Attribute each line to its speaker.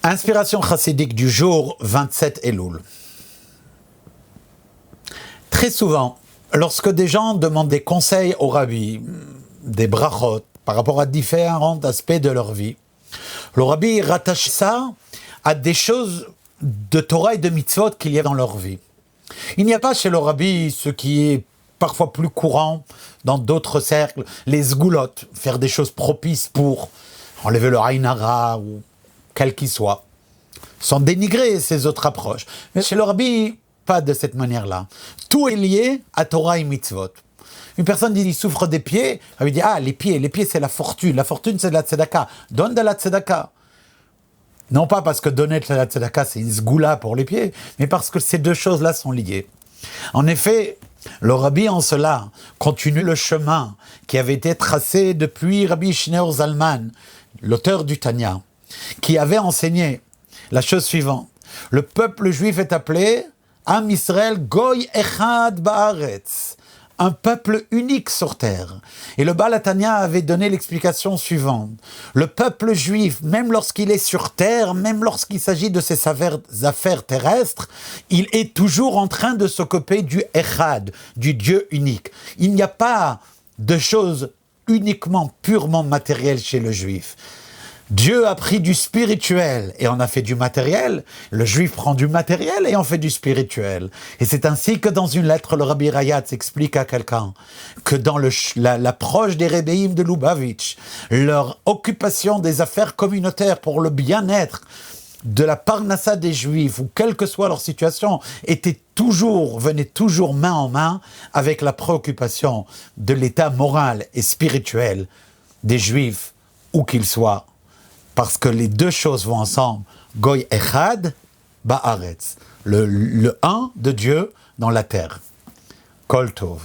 Speaker 1: Inspiration chassidique du jour 27 Elul. Très souvent, lorsque des gens demandent des conseils au rabbi, des brachot, par rapport à différents aspects de leur vie, le rabbi rattache ça à des choses de Torah et de mitzvot qu'il y a dans leur vie. Il n'y a pas chez le rabbi ce qui est parfois plus courant dans d'autres cercles, les sgoulottes, faire des choses propices pour enlever le aïn hara ou quel qu'il soit, sans dénigrer ces autres approches. Mais chez le rabbi, pas de cette manière-là. Tout est lié à Torah et mitzvot. Une personne dit, il souffre des pieds, elle lui dit, les pieds c'est la fortune c'est de la tzedaka, donne de la tzedaka. Non pas parce que donner de la tzedaka c'est une sgoula pour les pieds, mais parce que ces deux choses-là sont liées. En effet, le rabbi en cela continue le chemin qui avait été tracé depuis Rabbi Shneur Zalman, l'auteur du Tanya, qui avait enseigné la chose suivante. Le peuple juif est appelé Am Israël Goy Echad Baaretz, un peuple unique sur terre. Et le Baal HaTanya avait donné l'explication suivante. Le peuple juif, même lorsqu'il est sur terre, même lorsqu'il s'agit de ses affaires terrestres, il est toujours en train de s'occuper du Echad, du Dieu unique. Il n'y a pas de choses uniquement, purement matérielles chez le juif. Dieu a pris du spirituel et en a fait du matériel. Le juif prend du matériel et en fait du spirituel. Et c'est ainsi que dans une lettre, le Rabbi Rayatz explique à quelqu'un que dans l'approche des Rebbeim de Lubavitch, leur occupation des affaires communautaires pour le bien-être de la parnassa des juifs, ou quelle que soit leur situation, venait toujours main en main avec la préoccupation de l'état moral et spirituel des juifs, où qu'ils soient. Parce que les deux choses vont ensemble. Goy Echad Baaretz. Le un de Dieu dans la terre. Kol Tov.